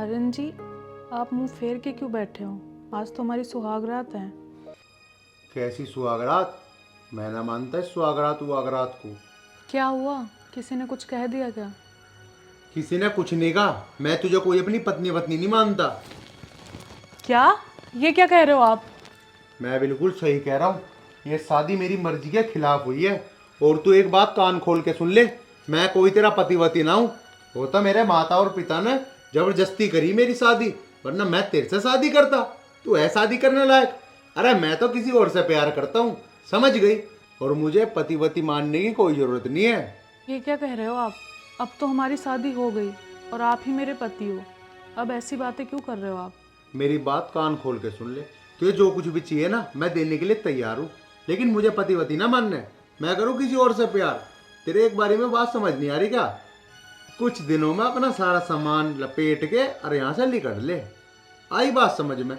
आर्यन जी, आप मुंह फेर के क्यों बैठे हो? आज तो हमारी सुहागरात है। कैसी सुहागरात? मैं ना मानता इस सुहागरात उहागरात को। क्या हुआ? किसी ने कुछ कह दिया क्या? किसी ने कुछ नहीं कहा। मैं तुझे कोई अपनी पत्नी वत्नी नहीं मानता। क्या? ये क्या कह रहे हो आप? मैं बिल्कुल सही कह रहा हूँ। ये शादी मेरी मर्जी के खिलाफ हुई है। और तू एक बात कान खोल के सुन ले, मैं कोई तेरा पतिवती ना हूँ। वो तो मेरे माता और पिता ने जबरदस्ती करी मेरी शादी, वरना मैं तेरे से शादी करता। तू है शादी करने लायक? अरे मैं तो किसी और से प्यार करता हूँ, समझ गई? और मुझे पतिवती मानने की कोई जरूरत नहीं है। ये क्या कह रहे हो आप? अब तो हमारी शादी हो गई और आप ही मेरे पति हो। अब ऐसी बातें क्यों कर रहे हो आप? मेरी बात कान खोल के सुन ले। तुझे जो कुछ भी चाहिए ना, मैं देने के लिए तैयार हूँ, लेकिन मुझे पतिवती ना मानना है। मैं करूँ किसी और से प्यार? तेरे एक बारी में बात समझ नहीं आ रही क्या? कुछ दिनों में अपना सारा सामान लपेट के और यहाँ से निकल ले। आई बात समझ में?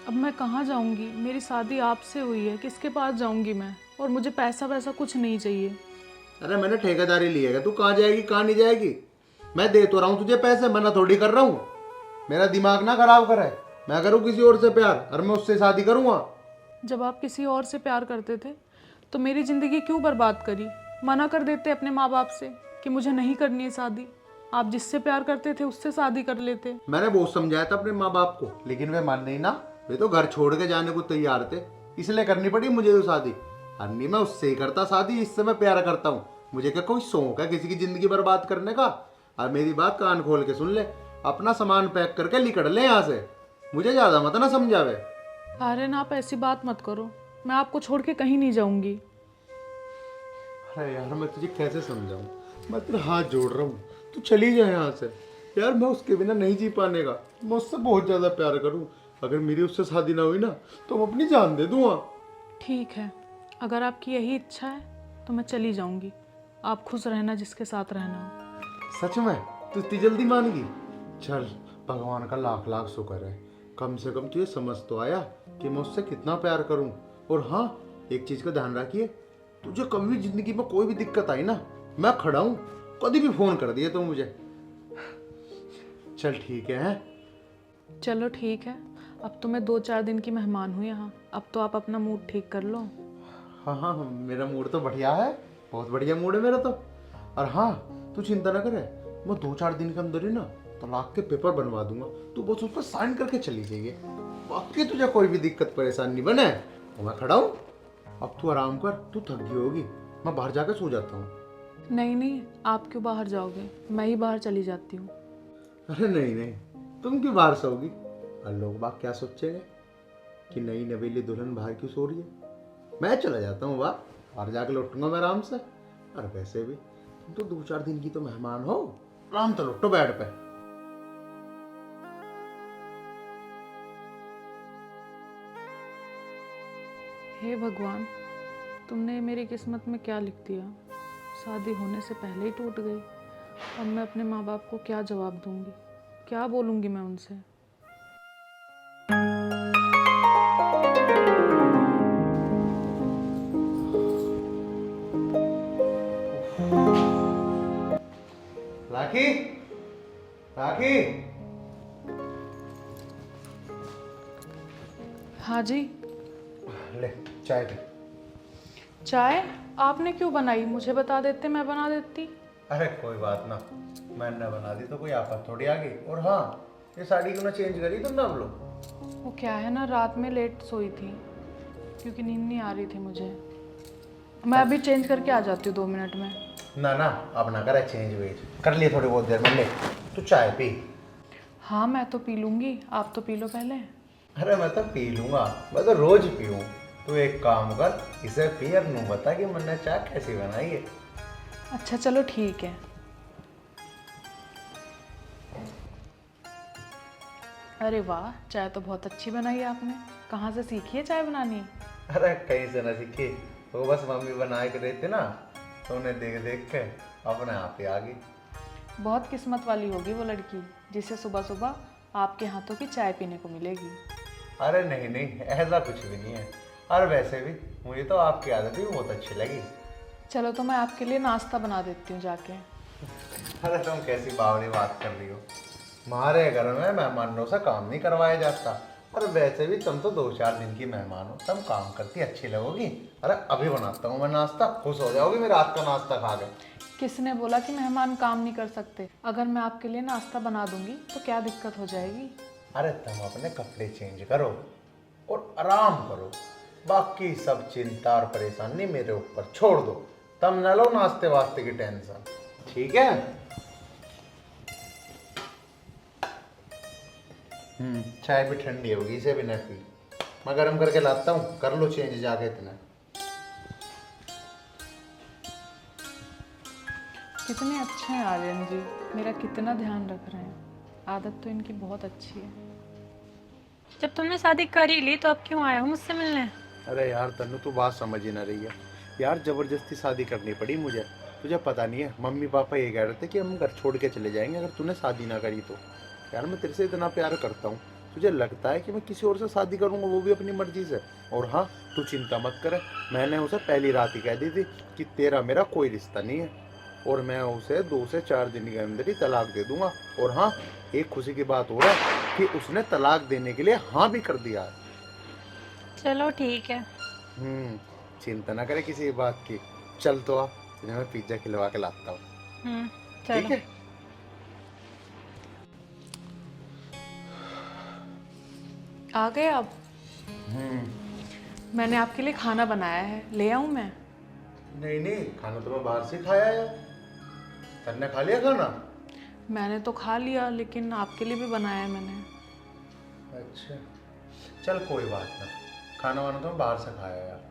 अब मैं कहाँ जाऊंगी? मेरी शादी आपसे हुई है, किसके पास जाऊंगी मैं? और मुझे पैसा वैसा कुछ नहीं चाहिए। अरे मैंने ठेकेदारी ली है, तू कहाँ जाएगी कहाँ नहीं जाएगी? मैं दे तो रहा हूँ तुझे पैसे, मना थोड़ी कर रहा हूँ। मेरा दिमाग ना खराब करे। मैं करूँ किसी और से प्यार और मैं उससे शादी करूँगा? जब आप किसी और से प्यार करते थे तो मेरी ज़िंदगी क्यों बर्बाद करी? मना कर देते अपने माँ बाप से कि मुझे नहीं करनी है शादी। आप जिससे प्यार करते थे उससे शादी कर लेते। मैंने बहुत समझाया था अपने माँ बाप को, लेकिन वे मान नहीं ना। वे तो घर छोड़ के जाने को तैयार थे, इसलिए करनी पड़ी मुझे तो शादी। अन्नी मैं उससे ही करता शादी जिससे मैं प्यार करता हूँ। मुझे क्या कोई शौक है किसी की जिंदगी बर्बाद करने का? और मेरी बात कान खोल के सुन ले, अपना सामान पैक करके निकल ले यहाँ से। मुझे ज्यादा मत ना समझावे। आर्यन, आप ऐसी बात मत करो। मैं आपको छोड़ के कहीं नहीं जाऊंगी। अरे यार मैं तुझे कैसे समझाऊं? मैं तेरा हाथ जोड़ रहा हूँ, तू चली जाए यहाँ से। यार मैं उसके बिना नहीं जी पाने का। मैं उससे बहुत ज्यादा प्यार करूँ। अगर मेरी उससे शादी ना हुई ना, तो मैं अपनी जान दे दूंगा। ठीक है, अगर आपकी यही इच्छा है तो मैं चली जाऊंगी। आप खुश रहना जिसके साथ रहना हो। सच में तू इतनी जल्दी मान गई? चल, भगवान का लाख लाख शुक्र है, कम से कम तुझे समझ तो आया कि मैं उससे कितना प्यार करूं। और हाँ, एक चीज का ध्यान रखिए, तुझे कभी भी जिंदगी में कोई भी दिक्कत आई ना, मैं खड़ा हूं। कभी भी फोन कर दिए तो मुझे। चल ठीक है, हैं? चलो ठीक है। अब तो मैं 2-4 दिन की मेहमान हूँ यहाँ। अब तो आप अपना मूड ठीक कर लो। हाँ हाँ हाँ, मेरा मूड तो बढ़िया है। बहुत बढ़िया मूड है मेरा तो। और हाँ, तू चिंता ना करे, मैं 2-4 दिन के अंदर ही ना तलाक के पेपर बनवा दूंगा। तू बस उस पर साइन करके चली जाइए। बाकी तुझे कोई भी दिक्कत परेशानी नहीं बने, तो मैं खड़ा हूँ। अब तू आराम कर, तू थक गई होगी। मैं बाहर जाकर सो जाता हूँ। नहीं नहीं, आप क्यों बाहर जाओगे? मैं ही बाहर चली जाती हूँ। अरे नहीं नहीं, तुम क्यों बाहर सोगी? और लोग बाग क्या सोचेंगे कि नई नवेली दुल्हन बाहर क्यों सो रही है? मैं चला जाता हूँ बाहर, बाहर जाके लौटूंगा मैं आराम से। और वैसे भी तुम तो 2-4 दिन की तो मेहमान हो, आराम से लौटो बेड पे। हे भगवान, तुमने मेरी किस्मत में क्या लिख दिया? शादी होने से पहले ही टूट गई। अब मैं अपने माँ बाप को क्या जवाब दूंगी? क्या बोलूँगी मैं उनसे? राखी, राखी। हाँ जी। ले, चाय दे। चाय? आपने क्यों बनाई? मुझे बता देते, मैं बना देती। अरे कोई बात ना, मैंने बना दी तो कोई आफत थोड़ी आ गई। और हाँ, ये साड़ी क्यों ना चेंज करी तुमने हम लोग? वो क्या है ना, रात में लेट सोई थी क्योंकि नींद नहीं आ रही थी मुझे। मैं अभी चेंज करके आ जाती हूँ 2 मिनट में। ना ना, अब ना करे चेंज वेज, कर लिए थोड़ी बहुत देर में। ले, तू चाय पी। हाँ, मैं तो पी लूँगी, आप तो पी लो पहले। अरे मैं तो पी लूंगा, मैं तो रोज पीऊँ। तू एक काम कर, इसे पी और नू बता कि मैंने चाय कैसी बनाई है। अच्छा चलो ठीक है। अरे वाह, चाय तो बहुत अच्छी बनाई है आपने। कहाँ से सीखी है चाय बनानी? अरे कहीं से ना सीखी, वो बस मम्मी बना के देती ना, तो उन्हें देख देख के अपने आप ही आ गई। बहुत किस्मत वाली होगी वो लड़की जिसे सुबह सुबह आपके हाथों की चाय पीने को मिलेगी। अरे नहीं नहीं, ऐसा कुछ भी नहीं है। और वैसे भी मुझे तो आपकी आदत भी बहुत अच्छी लगी। चलो तो मैं आपके लिए नाश्ता बना देती हूँ जाके। अरे तुम कैसी बावली बात कर रही हो? हमारे घर में मेहमानों से काम नहीं करवाया जाता। अरे वैसे भी तुम तो 2-4 दिन की मेहमान हो, तुम काम करती अच्छी लगोगी। अरे अभी बनाता हूँ मैं नाश्ता, खुश हो जाओगी मेरे हाथ का नाश्ता खा के। किसने बोला कि मेहमान काम नहीं कर सकते? अगर मैं आपके लिए नाश्ता बना दूंगी तो क्या दिक्कत हो जाएगी? अरे तुम अपने कपड़े चेंज करो और आराम करो, बाकी सब चिंता और परेशानी मेरे ऊपर छोड़ दो। तुम न लो नाश्ते वास्ते की टेंशन, ठीक है? चाय भी ठंडी होगी, इसे भी न पी। मैं गर्म करके लाता हूँ, कर लो चेंज जाके इतना। कितने अच्छे हैं आर्यन जी, मेरा कितना ध्यान रख रहे हैं। आदत तो इनकी बहुत अच्छी है। जब तुमने शादी कर ही ली तो अब क्यों आए हो मुझसे मिलने? अरे यार तन्नू, तू बात समझ ही ना रही है यार। जबरदस्ती शादी करनी पड़ी मुझे। तुझे पता नहीं है, मम्मी पापा ये कह रहे थे कि हम घर छोड़ के चले जाएंगे अगर तूने शादी ना करी तो। यार मैं तेरे से इतना प्यार करता हूँ, तुझे लगता है कि मैं किसी और से शादी करूँगा, वो भी अपनी मर्जी से? और हाँ, तू चिंता मत कर, मैंने उसे पहली रात ही कह दी थी कि तेरा मेरा कोई रिश्ता नहीं है, और मैं उसे 2 से 4 दिन के अंदर ही तलाक दे दूंगा। और हाँ, एक खुशी की बात हो रहा है कि उसने तलाक देने के लिए हाँ भी कर दिया है। चलो ठीक है। चिंता ना करे किसी बात की। चल तो आ, तुझे मैं पिज्जा खिलवा के लाता हूँ, ठीक चलो। है? आ गए आप? मैंने आपके लिए खाना बनाया है, ले आऊं मैं? नहीं नहीं, खाना तो मैं बाहर से खाया है। तन्ने खा लिया खाना? मैंने तो खा लिया, लेकिन आपके लिए भी बनाया है मैंने। अच्छा, चल कोई बात ना, खाना वाना तो मैं बाहर से खाया यार।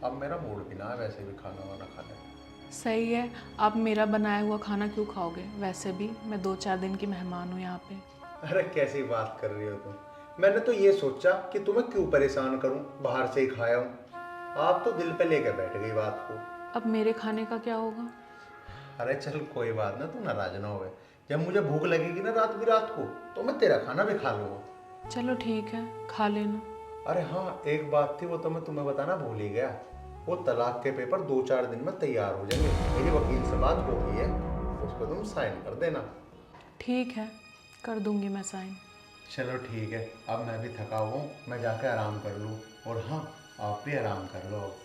अब मेरा मूड भी ना है वैसे भी खाना वाना खाने का। सही है, आप मेरा बनाया हुआ खाना क्यों खाओगे? वैसे भी मैं 2-4 दिन की मेहमान हूँ यहाँ पे। अरे कैसी बात कर रही हो तुम? मैंने तो ये सोचा कि तुम्हें क्यों परेशान करूं, बाहर से ही खाया हूं। आप तो दिल पे लेके बैठ गई बात को। अब मेरे खाने का क्या होगा? अरे चल कोई बात ना, तू नाराज ना होवे। जब मुझे भूख लगेगी ना रात बिरात को, तो मैं तेरा खाना भी खा लूंगा। चलो ठीक है, खा लेना। अरे हाँ, एक बात थी, वो तो मैं तुम्हें बताना भूल ही गया। वो तलाक के पेपर 2-4 दिन में तैयार हो जाएंगे। मेरी वकील से बात हो गई है, उस पर तुम साइन कर देना। ठीक है, कर दूंगी मैं साइन। चलो ठीक है, अब मैं भी थका हुआ हूँ, मैं जाकर आराम कर लूँ। और हाँ, आप भी आराम कर लो।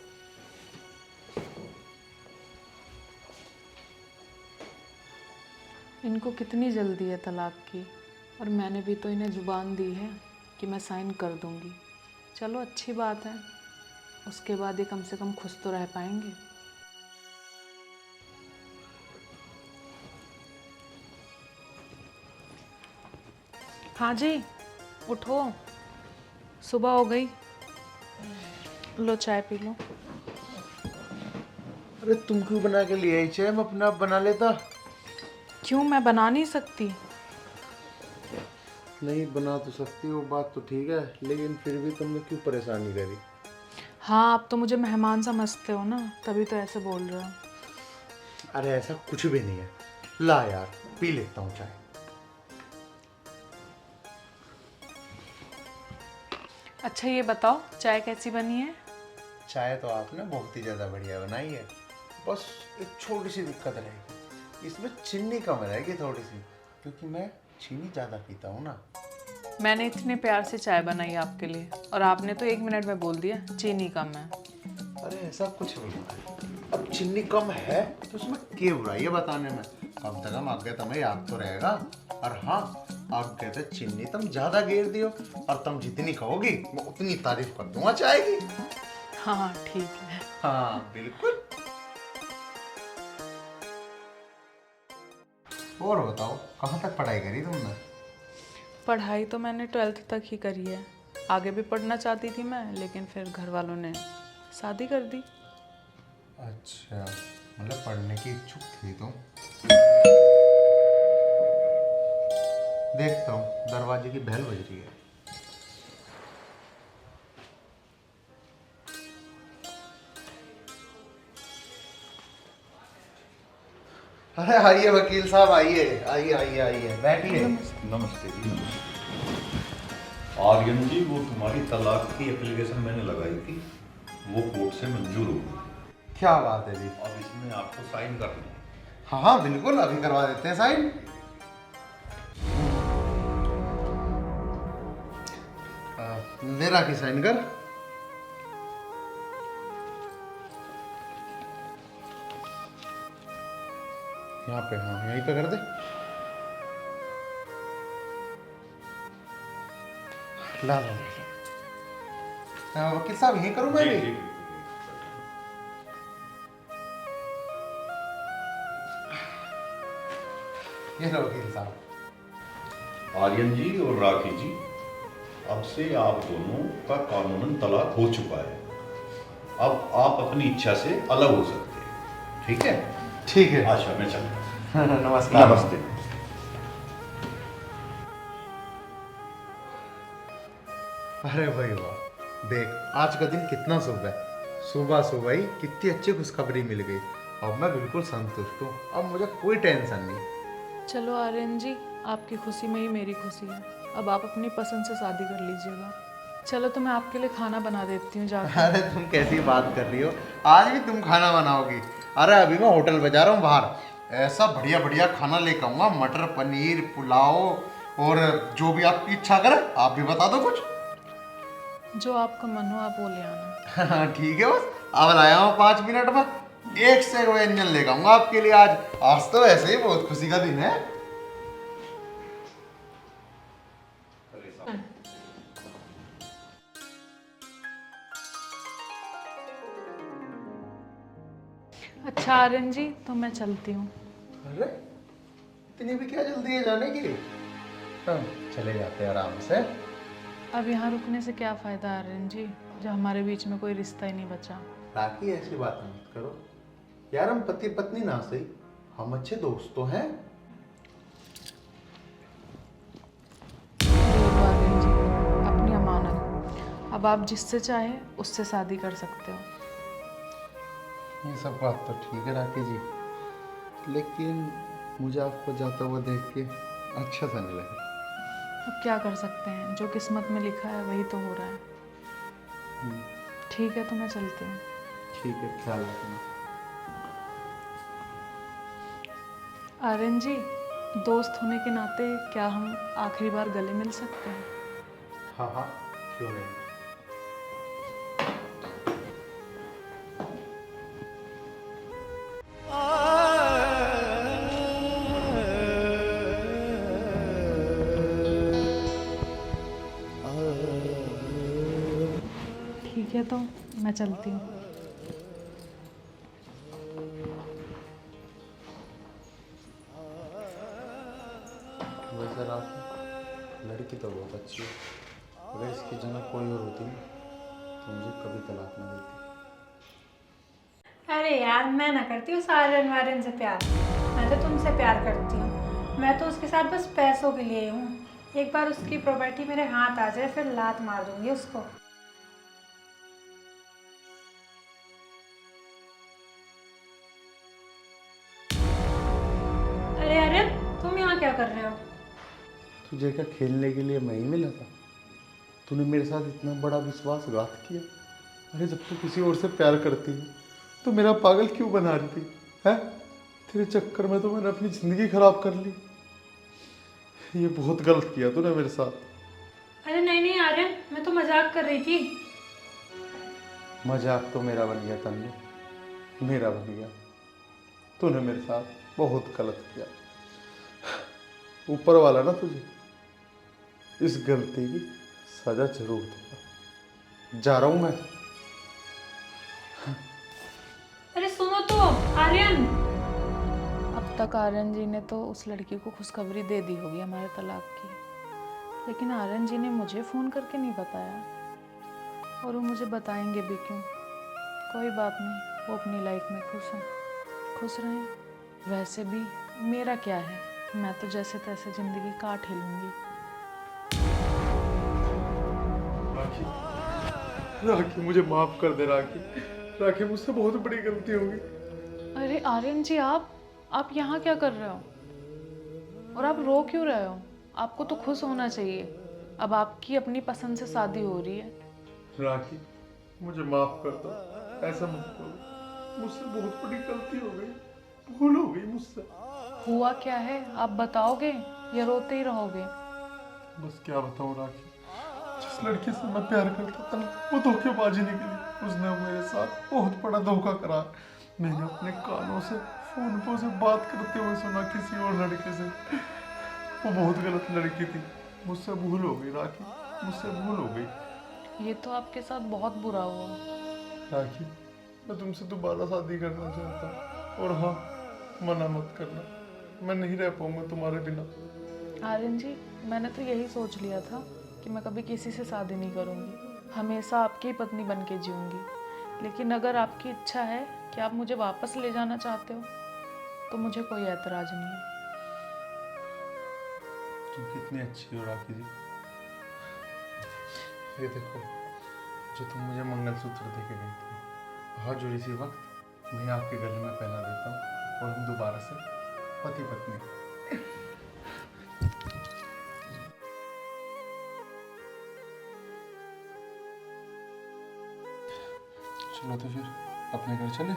इनको कितनी जल्दी है तलाक की, और मैंने भी तो इन्हें जुबान दी है कि मैं साइन कर दूंगी। चलो अच्छी बात है, उसके बाद ये कम से कम खुश तो रह पाएंगे। हाँ जी, उठो, सुबह हो गई। लो चाय पी लो। अरे तुम क्यों बना के लिए आई चाय? मैं अपने आप बना लेता। क्यों, मैं बना नहीं सकती? नहीं बना तो सकती हो, बात तो ठीक है, लेकिन फिर भी तुमने क्यों परेशानी करी? हाँ, आप तो मुझे मेहमान समझते हो ना, तभी तो ऐसे बोल रहे हो। अरे ऐसा कुछ भी नहीं है। ला यार, पी लेता हूँ चाय। अच्छा ये बताओ, चाय कैसी बनी है? चाय तो आपने बहुत ही ज़्यादा बढ़िया बनाई है, बस एक छोटी सी दिक्कत रहेगी, इसमें चीनी कम रहेगी थोड़ी सी, क्योंकि मैं चीनी ज़्यादा पीता हूँ ना। मैंने इतने प्यार से चाय बनाई आपके लिए, और आपने तो 1 मिनट में बोल दिया चीनी कम है। अरे ऐसा कुछ नहीं है, अब चीनी कम है तो उसमें क्या बुराई है बताने में? कम से कम आगे तुम्हें याद तो रहेगा। और हाँ, आप कहते चीनी तुम ज़्यादा घेर दियो, और तुम जितनी कहोगी मैं उतनी तारीफ कर दूंगा चाय की। हाँ ठीक है। हाँ बिल्कुल। और बताओ, कहाँ तक पढ़ाई करी तुमने? पढ़ाई तो मैंने 12th तक ही करी है। आगे भी पढ़ना चाहती थी मैं, लेकिन फिर घर वालों ने शादी कर दी। अच्छा, मतलब पढ़ने की इच्छुक थी तुम? देखता हूँ, दरवाजे की बेल बज रही है। अरे आइए वकील साहब, आइए आइए आइए आइए, बैठिए। नमस्ते जी, नमस्ते। आर्यन जी, वो तुम्हारी तलाक की एप्लीकेशन मैंने लगाई थी, वो कोर्ट से मंजूर हो गई। क्या बात है जी। अब इसमें आपको साइन करने हैं। हाँ हाँ बिल्कुल, अभी करवा देते हैं साइन। ले राखी साइन कर। यहाँ पे, हाँ यहीं पे कर दे। ला ला ला। वकील साहब यहीं करूँ मैं भी? ये लो वकील साहब। आर्यन जी और राखी जी, अब से आप दोनों का कानूनन तलाक हो चुका है। अब आप अपनी इच्छा से अलग हो सकते हैं, ठीक है? ठीक है। अच्छा, मैं चलता हूं। नमस्कार। नमस्ते। अरे भाई वाह, देख आज का दिन कितना शुभ है। सुबह सुबह ही कितनी अच्छी खुशखबरी मिल गई। अब मैं बिल्कुल संतुष्ट हूँ, अब मुझे कोई टेंशन नहीं। चलो आर्यन जी, आपकी खुशी में ही मेरी खुशी है। अब आप अपनी पसंद से शादी कर लीजिएगा। चलो तो मैं आपके लिए खाना बना देती हूँ जाकर। अरे तुम कैसी बात कर रही हो, आज भी तुम खाना बनाओगी? अरे अभी मैं होटल पे जा रहा हूँ बाहर, ऐसा बढ़िया बढ़िया खाना लेकर आऊँगा, मटर पनीर पुलाव, और जो भी आपकी इच्छा करे। आप भी बता दो कुछ। जो आपका मन हो आप वो ले आना। ठीक है, बस अब लाया हूँ 5 मिनट में। एक से एक व्यंजन लेकर आऊँगा आपके लिए। आज तो ऐसे ही बहुत खुशी का दिन है। अच्छा आर्यन जी, तो मैं चलती हूँ। अरे इतनी भी क्या जल्दी है जाने की? हाँ, चले जाते हैं आराम से। अब यहाँ रुकने से क्या फ़ायदा आर्यन जी, जब हमारे बीच में कोई रिश्ता ही नहीं बचा। ताकि ऐसी बात मत करो यार, हम पति पत्नी ना सही, हम अच्छे दोस्त तो हैं। ये लो आर्यन जी, अपनी अमानत। अब आप जिससे चाहे उससे शादी कर सकते हो। ये सब बात तो ठीक है राखी जी, लेकिन मुझे आपको जाता हुआ देख के अच्छा सा नहीं लगा। अब क्या कर सकते हैं, जो किस्मत में लिखा है वही तो हो रहा है। ठीक है, तो मैं चलती हूँ। ठीक है, ख्याल रखना। आर्यन जी, दोस्त होने के नाते क्या हम आखिरी बार गले मिल सकते हैं? हाँ हाँ, क्यों नहीं। ठीक है, तो मैं चलती हूँ। वैसे राखी लड़की तो बहुत अच्छी है, अगर इसकी जगह कोई और होती ना तो मुझे कभी तलाक ना देती। अरे यार, मैं ना करती उस आर्यन वार्यन से प्यार। मैं तो तुमसे प्यार करती हूँ। मैं तो उसके साथ बस पैसों के लिए हूँ। एक बार उसकी प्रॉपर्टी मेरे हाथ आ जाए, फिर लात मार दूंगी उसको। अरे आर्यन, तुम यहाँ क्या कर रहे हो? तुझे क्या खेलने के लिए मैं ही मिला था? तूने मेरे साथ इतना बड़ा विश्वासघात किया। अरे जब तू किसी और से प्यार करती है तो मेरा पागल क्यों बना रही थी? है तेरे चक्कर में तो मैंने अपनी जिंदगी खराब कर ली। ये बहुत गलत किया तूने मेरे साथ। अरे नहीं नहीं आर्यन, मैं तो मजाक कर रही थी। मजाक तो मेरा बन गया तन्नू, मेरा बन गया। तूने मेरे साथ बहुत गलत किया। ऊपर वाला ना तुझे इस गलती की सजा जरूर देगा। जा रहा हूं मैं। अरे सुनो तो आर्यन। अब तक आर्यन जी ने तो उस लड़की को खुशखबरी दे दी होगी हमारे तलाक की, लेकिन आर्यन जी ने मुझे फ़ोन करके नहीं बताया, और वो मुझे बताएंगे भी क्यों? कोई बात नहीं, वो अपनी लाइफ में खुश हैं, खुश रहें। वैसे भी मेरा क्या है, मैं तो जैसे तैसे ज़िंदगी काट ही लूँगी। राखी, राखी मुझे माफ कर दे राखी। राखी मुझसे बहुत बड़ी गलती होगी। अरे आर्यन जी, आप यहाँ क्या कर रहे हो? और आप रो क्यों रहे हो? आपको तो खुश होना चाहिए, अब आपकी अपनी पसंद से शादी हो रही है। राखी मुझे माफ कर दो, ऐसा मत बोलो। मुझसे बहुत बड़ी गलती हो गई, भूल हो गई मुझसे। हुआ क्या है, आप बताओगे या रोते ही रहोगे? बस क्या बताऊं राखी, जिस लड़की से मैं प्यार करता था वो धोखेबाजी निकली। उसने मेरे साथ बहुत बड़ा धोखा करा। मैंने अपने कानों से फोन पर उसे बात करते हुए सुना किसी और लड़के से। वो बहुत गलत लड़की थी। मुझसे भूल हो गई राखी, मुझसे भूल हो गई। ये तो आपके साथ बहुत बुरा हुआ। राखी, मैं तुमसे दोबारा शादी करना चाहता हूँ। और हाँ, मना मत करना, मैं नहीं रह पाऊंगा तुम्हारे बिना। आर्यन जी, मैंने तो यही सोच लिया था कि मैं कभी किसी से शादी नहीं करूँगी, हमेशा आपकी ही पत्नी बन के जीऊँगी। लेकिन अगर आपकी इच्छा है कि आप मुझे वापस ले जाना चाहते हो तो मुझे कोई ऐतराज़ नहीं है। तुम कितनी अच्छी हो राखी जी। ये देखो, जो तुम मुझे मंगलसूत्र दे के गई थी, हाथ जोड़ी सी वक्त मैं आपके गले में पहना देता हूँ और हम दोबारा से पति पत्नी। चलो तो फिर अपने घर चले।